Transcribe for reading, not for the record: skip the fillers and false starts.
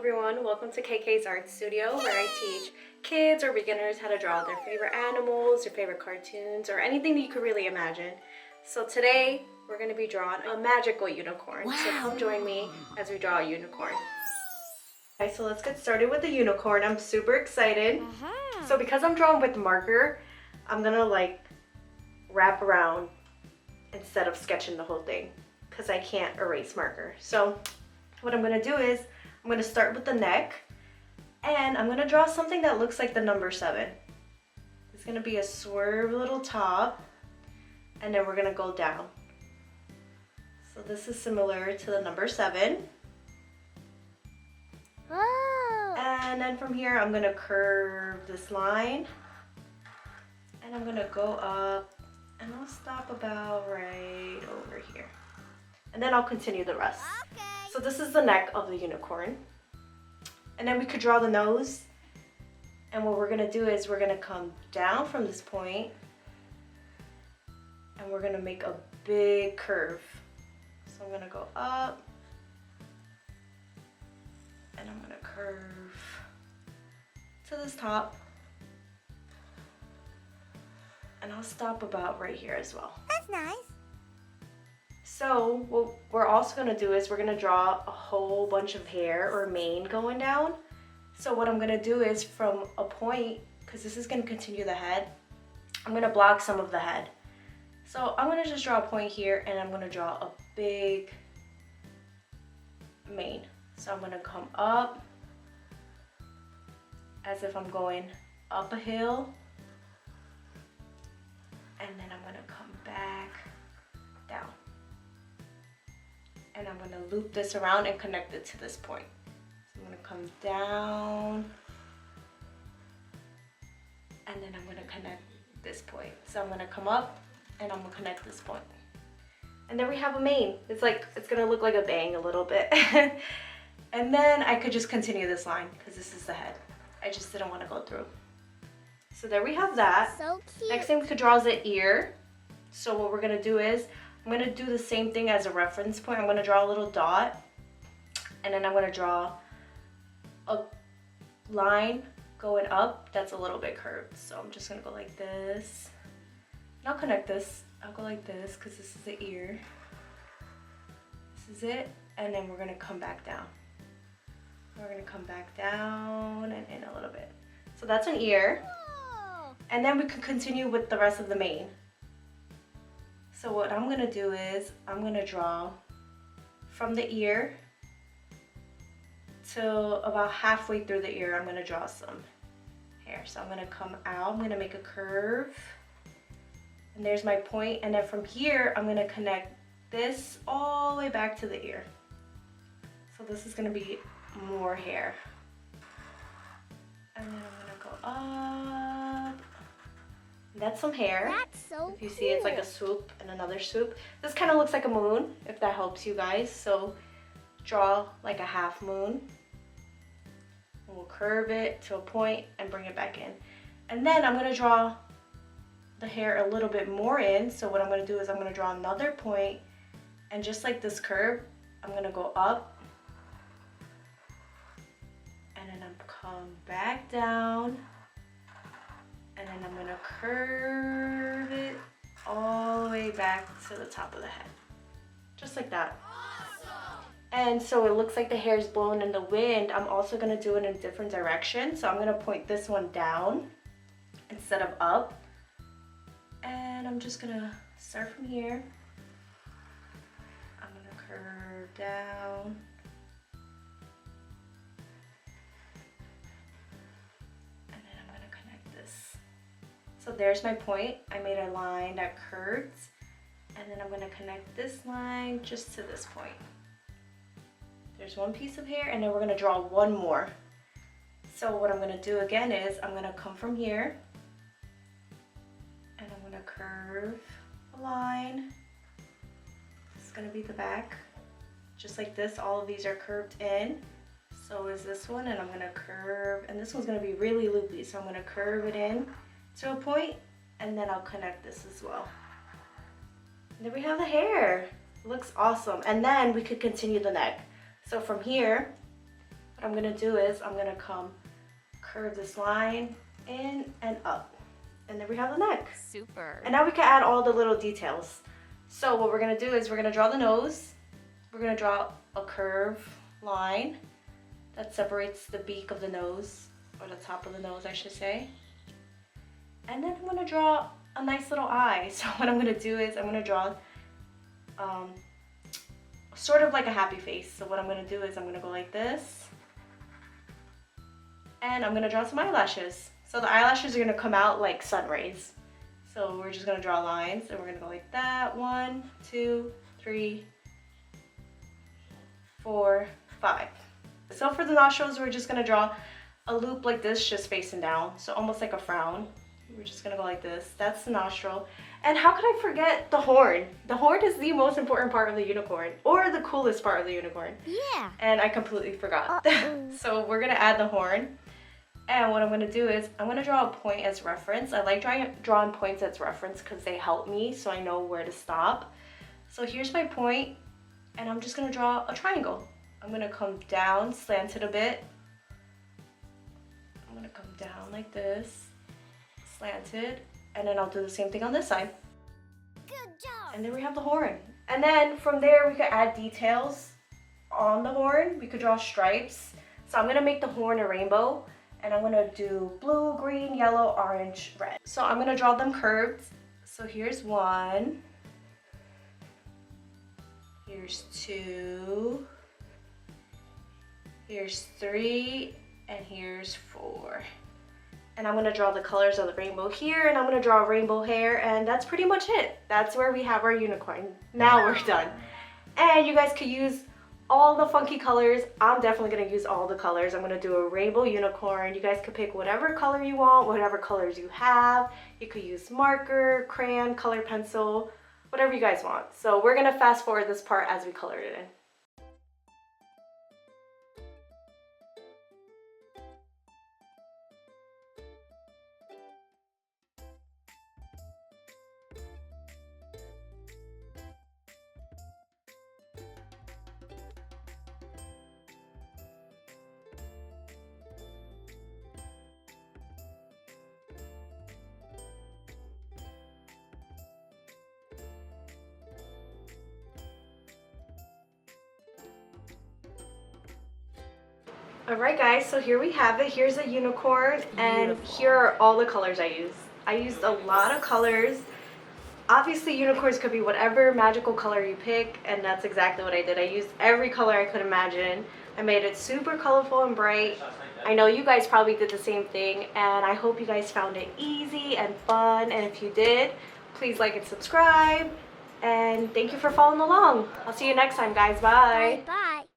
everyone, welcome to KK's Art Studio, where I teach kids or beginners how to draw their favorite animals, their favorite cartoons, or anything that you could really imagine. So today we're going to be drawing a magical unicorn. Wow. So come join me as we draw a unicorn. Okay, so let's get started with the unicorn. I'm super excited. So because I'm drawing with marker, I'm going to wrap around instead of sketching the whole thing because I can't erase marker. So what I'm going to do is I'm going to start with the neck, and I'm going to draw something that looks like the number 7. It's going to be a swerve little top, and then we're going to go down. So this is similar to the number 7. Oh. And then from here I'm going to curve this line, and I'm going to go up, and I'll stop about right over here. And then I'll continue the rest. Okay. So this is the neck of the unicorn. And then we could draw the nose. And what we're gonna do is we're gonna come down from this point, and we're gonna make a big curve. So I'm gonna go up, and I'm gonna curve to this top. And I'll stop about right here as well. That's nice. So what we're also going to do is we're going to draw a whole bunch of hair or mane going down. So what I'm going to do is from a point, because this is going to continue the head, I'm going to block some of the head. So I'm going to just draw a point here, and I'm going to draw a big mane. So I'm going to come up as if I'm going up a hill, and then I'm going to come back down. And I'm going to loop this around and connect it to this point. So I'm going to come down, and then I'm going to connect this point. So I'm going to come up, and I'm going to connect this point. And then we have a mane. It's going to look like a bang a little bit. And then I could just continue this line because this is the head. I just didn't want to go through. So there we have that. So cute. Next thing we could draw is the ear. So what we're going to do is I'm going to do the same thing as a reference point. I'm going to draw a little dot, and then I'm going to draw a line going up that's a little bit curved. So I'm just going to go like this. And I'll connect this. I'll go like this because this is the ear. This is it. And then we're going to come back down. We're going to come back down and in a little bit. So that's an ear. Whoa. And then we can continue with the rest of the mane. So what I'm going to do is I'm going to draw from the ear to about halfway through the ear. I'm going to draw some hair. So I'm going to come out, I'm going to make a curve, and there's my point. And then from here I'm going to connect this all the way back to the ear. So this is going to be more hair. And then I'm going to go up. That's some hair. That's so If you see, it's like a swoop and another swoop. This kind of looks like a moon, if that helps you guys. So draw like a half moon. And we'll curve it to a point and bring it back in. And then I'm going to draw the hair a little bit more in. So what I'm going to do is I'm going to draw another point, and just like this curve, I'm going to go up, and then I'm come back down. And then I'm going to curve it all the way back to the top of the head. Just like that. Awesome. And so it looks like the hair is blowing in the wind. I'm also going to do it in a different direction. So I'm going to point this one down instead of up. And I'm just going to start from here. I'm going to curve down. So there's my point. I made a line that curves, and then I'm going to connect this line just to this point. There's one piece of hair, and then we're going to draw one more. So what I'm going to do again is I'm going to come from here, and I'm going to curve a line. This is going to be the back. Just like this, all of these are curved in. So is this one, and I'm going to curve, and this one's going to be really loopy, so I'm going to curve it in to a point, and then I'll connect this as well. And then we have the hair. It looks awesome. And then we could continue the neck. So from here, what I'm gonna do is I'm gonna curve this line in and up. And then we have the neck. Super. And now we can add all the little details. So what we're gonna do is we're gonna draw the nose. We're gonna draw a curve line that separates the beak of the nose, or the top of the nose, I should say. And then I'm gonna draw a nice little eye. So what I'm gonna do is I'm gonna draw sort of like a happy face. So what I'm gonna do is I'm gonna go like this. And I'm gonna draw some eyelashes. So the eyelashes are gonna come out like sun rays. So we're just gonna draw lines and we're gonna go like that. 1, 2, 3, 4, 5. So for the nostrils, we're just gonna draw a loop like this, just facing down. So almost like a frown. We're just gonna go like this. That's the nostril. And how could I forget the horn? The horn is the most important part of the unicorn, or the coolest part of the unicorn. Yeah. And I completely forgot. So we're gonna add the horn. And what I'm gonna do is I'm gonna draw a point as reference. I like drawing points as reference because they help me so I know where to stop. So here's my point, and I'm just gonna draw a triangle. I'm gonna come down, slant it a bit. I'm gonna come down like this, slanted, and then I'll do the same thing on this side. Good job. And then we have the horn. And then from there we could add details on the horn. We could draw stripes. So I'm gonna make the horn a rainbow, and I'm gonna do blue, green, yellow, orange, red. So I'm gonna draw them curved. So here's 1, here's 2, here's 3, and here's 4. And I'm gonna draw the colors of the rainbow here, and I'm gonna draw rainbow hair, and that's pretty much it. That's where we have our unicorn. Now we're done. And you guys could use all the funky colors. I'm definitely gonna use all the colors. I'm gonna do a rainbow unicorn. You guys could pick whatever color you want, whatever colors you have. You could use marker, crayon, color pencil, whatever you guys want. So we're gonna fast forward this part as we color it in. Alright guys, so here we have it. Here's a unicorn, and here are all the colors I used. I used a lot of colors. Obviously unicorns could be whatever magical color you pick, and that's exactly what I did. I used every color I could imagine. I made it super colorful and bright. I know you guys probably did the same thing, and I hope you guys found it easy and fun, and if you did, please like and subscribe, and thank you for following along. I'll see you next time guys. Bye. Bye.